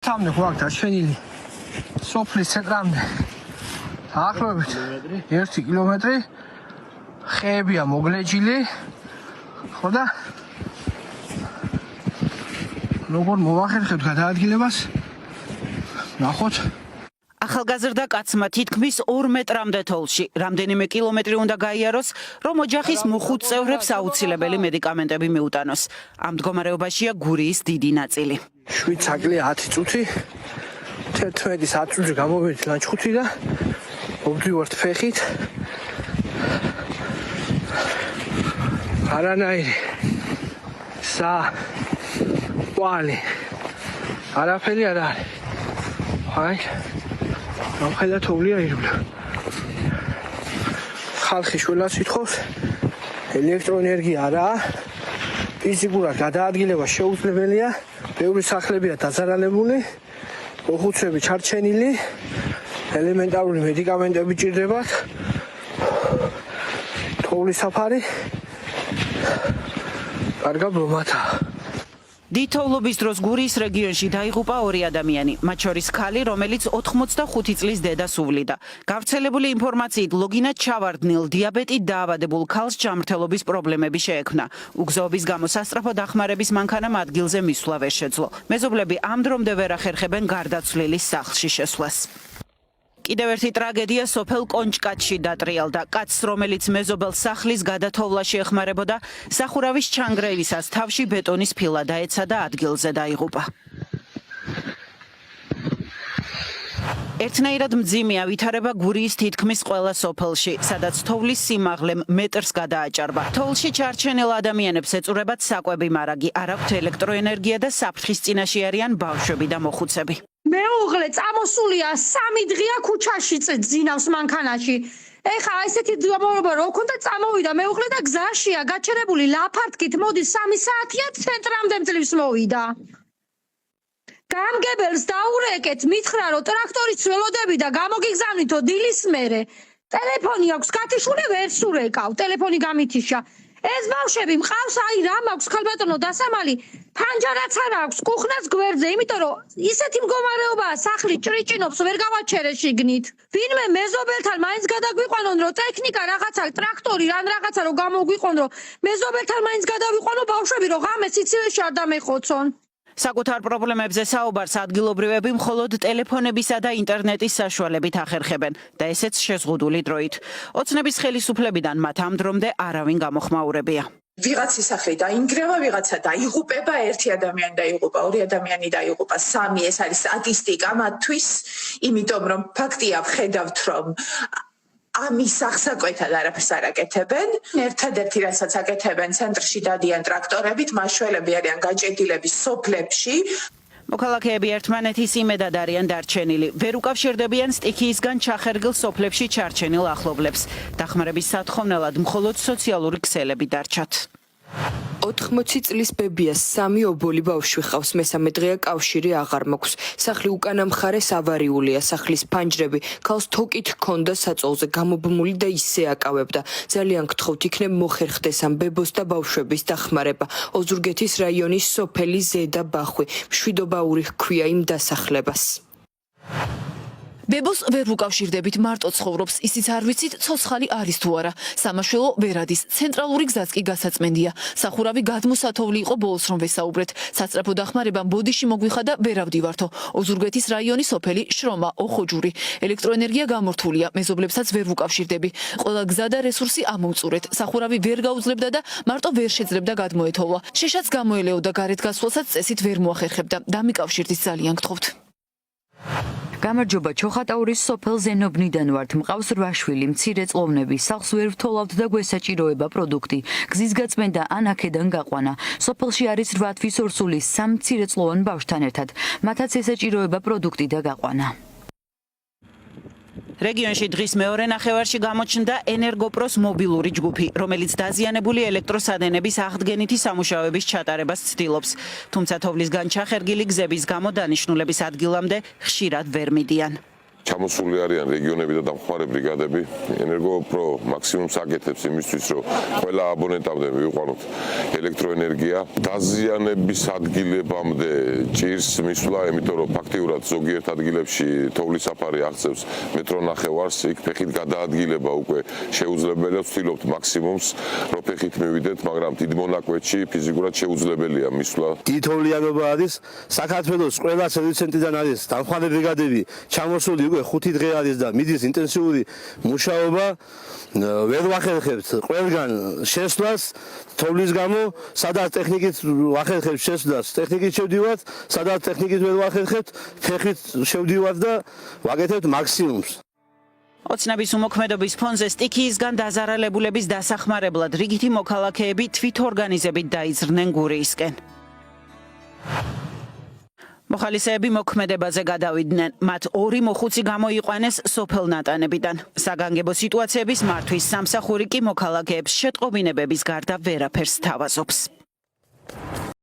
Tamne გვაქვს დაჩენილი სოფლის ცენტრამდე დაახლოებით 1 კილომეტრი ხეებია მოგლეჯილი ხო და როგორ მოვახერხებთ გადაადგილებას ნახოთ ახალგაზრდა კაცმა თითქმის 2 მეტრამდე თოლში რამდენიმე კილომეტრი უნდა გაიაროს, რომ ოჯახის მოხუც წევრებს აუცილებელი მედიკამენტები მიუტანოს. ამ მდგომარეობაშია გურიის დიდი ნაწილი. 7 საკლი 10 წუთი 11 საათში გამოვედი ლანჩხუთი და მოვდივართ ფეხით. არანაირი ყვალი არაფერი არ არის. აი ამხელა თოვლია ირგვლივ. ხალხი შველას ითხოვს ელექტროენერგია არაა. ფიზიკურად გადაადგილება შეუძლებელია. ბევრი სახლებია დაზარალებული. მოხუცები ჩარჩენილი. ელემენტარული მედიკამენტები ჭირდებათ. თოვლის საფარი. კარგა ბრომათა. დითოვლობის დროს გურიის რეგიონში დაიღუპა 2 ადამიანი, მათ შორის ქალი, რომელიც 85 წლის დედას უვლიდა. გავრცელებული ინფორმაციით, ლოგინად ჩავარდნილ დიაბეტით დაავადებულ ქალს ჯანმრთელობის პრობლემები შეექმნა. უგზაობის გამო სასწრაფო დახმარების მანქანამ ადგილზე მისვლა ვერ შეძლო. მეზობლები ამ დრომდე ვერ ახერხებენ გარდაცვლილის სახლში შესვლას. კიდევ ერთი ტრაგედია სოფელ კონჭკატში დატრიალდა. კაცს, რომელიც მეზობელს სახლის გადათოვლაში ეხმარებოდა, სახურავის ჩანგრევისას თავში ბეტონის ფილა დაეცა და ადგილზე დაიღუპა. ერთნაირად მძიმეა ვითარება გურიის თითქმის ყველა სოფელში, სადაც თოვლის სიმაღლემ მეტრს გადააჭარბა. თოვლში ჩარჩენილ ადამიანებს ეწურებათ საკვები მარაგი, არ აქვთ ელექტროენერგია და საფრთხის წინაშე არიან ბავშვები და მოხუცები. მეუღლე წამოსულია 3 დღეა ქუჩაში ძინავს მანქანაში. ეხა ესეთი გამორობა რო ქონდა წამოვიდა მეუღლე და გზაშია გაჩერებული ლაფარტკით მოდის 3 საათია ცენტრამდე მძლივს მოვიდა. გამგებელს დაურეკეთ მითხრა რომ ტრაქტორის ველოდები და გამოგიგზავნითო დილის მერე. ტელეფონი აქვს გათიშული ვერ სურეკავ ტელეფონი გამითიშა. ეს ბავშვები მყავს აი რა მაქვს ქალბატონო დასამალი ფანჯარაც არ აქვს კუხნას გვერდზე იმიტომ რომ ისეთი მდგომარეობაა სახლი ჭრიჭინობს ვერ გავაჩერე შიგნით. ვინმე მეზობელთან მაინც გადაგვიყვანონ რომ ტექნიკა რაღაცა ტრაქტორი რან რაღაცა რომ გამოგვიყონ რომ მეზობელთან მაინც გადავიყვანო ბავშვები რომ ღამე სიცივეში არ დამეხოცონ. საკუთარ პრობლემებზე საუბარს ადგილობრივები მხოლოდ ტელეფონებისა და ინტერნეტის საშუალებით ახერხებენ და ესეც შეზღუდული დროით. ოცნების ხელისუფლებიდან მათ ამ დრომდე არავინ გამოხმაურებია. ვიღაცის სახლი დაინგრევა, ვიღაცა დაიღუპება, 1 ადამიანი დაიღუპა, 2 ადამიანი დაიღუპა, 3 ეს არის სტატისტიკა მათთვის, იმიტომ რომ ფაქტია ვხედავთ რომ ამის ახსაკვეთად არაფერს არ აკეთებენ. ერთადერთი რასაც აკეთებენ ცენტრში დადიან ტრაქტორებით, მაშველები არიან გაჭედილები სოფლებში. მოქალაქეები ერთმანეთის იმედად არიან დარჩენილი. ვერ უკავშირდებიან სტიქიისგან ჩახერგილ სოფლებში ჩარჩენილ ახლობლებს. დახმარების სათხოვნელად მხოლოდ სოციალური ქსელები დარჩათ. 80 წლის ბებიას 3 ობოლი ბავშვი ყავს, მესამე დღეა კავშირი აღარ მაქვს. სახლი უკანა მხარეს ავარიულია, სახლის ფანჯრები ქალს თოკით ჰქონდა საწოლზე გამობმული და ისე აკავებდა. ძალიან გთხოვთ იქნებ მოხერხდეს ამ ბებოს და ბავშვების დახმარება. ოზურგეთის რაიონის სოფელი ზედა ბახვი, მშვიდობაური ჰქვია იმ დასახლებას. ბებოს ვერ უკავშირდებით, მარტო ცხოვრობს, ისიც არ ვიცით, ცოცხალი არის თუ არა. სამაშველო ვერ ადის, ცენტრალური გზაც კი გასაწმენდია. სახურავი გადმოსათოვლი იყო ბოლოს რომ ვესაუბრეთ. სასწრაფო დახმარებამ ბოდიში მოგვიხადა, ვერ ავდივართო. ოზურგეთის რაიონის სოფელი შრომა, ოხოჯური. ელექტროენერგია გამორთულია, მეზობლებსაც ვერ ვუკავშირდები. ყველა გზა და რესურსი ამოვწურეთ. სახურავი ვერ გაუძლებდა და მარტო ვერ შეძლებდა გადმოეთოვლა. შეშაც გამოელეოდა გარეთ გასვლასაც წესით ვერ მოახერხებდა. დამიკავშირდით ძალიან გთხოვთ. გამარჯობა, ჩოხატაურის სოფელ ზენობნიდან ვართ. მყავს 8 შვილი, მცირე წყლოვნები, სახლს ვერ ვთოლავთ და გვესაჭიროება პროდუქტი. გზის გაწმენდა ან აქედან გაყვანა. სოფელში არის 8 თვის ორსული 3 მცირე წყლოვან ბავშვთან ერთად. მათაც ესაჭიროება პროდუქტი და გაყვანა. რეგიონში დღის მეორე ნახევარში გამოჩნდა ენერგოპროს მობილური ჯგუფი, რომელიც დაზიანებული ელექტროსადენების აღდგენითი სამუშაოების ჩატარებას ცდილობს. თუმცა თოვლისგან ჩახერგილი გზების გამო დანიშნულების ადგილამდე ხშირად ვერ მიდიან. ჩამოსული არიან რეგიონები და დამხმარე ბრიგადები. ენერგოპრო მაქსიმუმს აკეთებს იმისთვის, რომ ყველა აბონენტამდე მივიყვანოთ ელექტროენერგია. დაზიანების ადგილებამდე ჭირს მისვლა, იმიტომ რომ ფაქტიურად ზოგიერთ ადგილებში თოვლის საფარი აღწევს მეტრო ნახევარს, იქ ფეხით გადაადგილება უკვე შეუძლებელია. ვცდილობთ მაქსიმუმს, რომ ფეხით მივიდეთ, მაგრამ დიდ მონაკვეთში ფიზიკურად შეუძლებელია მისვლა. თითოეულიანობა არის საქართველოს ყველა სერვისცენტრიდან არის დამხმარე ბრიგადები ჩამოსული უკვე 5 დღე არის და მიდის ინტენსიური მუშაობა. ვერ ვახერხებთ ყველგან შესვლას თოვლის გამო, სადაც ტექნიკით ვახერხებთ შესვლას, ტექნიკით შევდივართ, სადაც ტექნიკით ვერ ვახერხებთ, ფეხით შევდივართ და ვაკეთებთ მაქსიმუმს. ოცნების უმოქმედობის ფონზე სტიქიისგან დაზარალებულების დასახმარებლად რიგითი მოქალაქეები თვითორგანიზებით დაიძრნენ გურიისკენ. მოხალისეები მოქმედებაზე გადავიდნენ. მათ 2 მოხუცი გამოიყვანეს სოფელ ნატანებიდან. საგანგებო სიტუაციების მართვის სამსახური კი მოქალაქეებს შეტყობინებების გარდა ვერაფერს თავაზობს.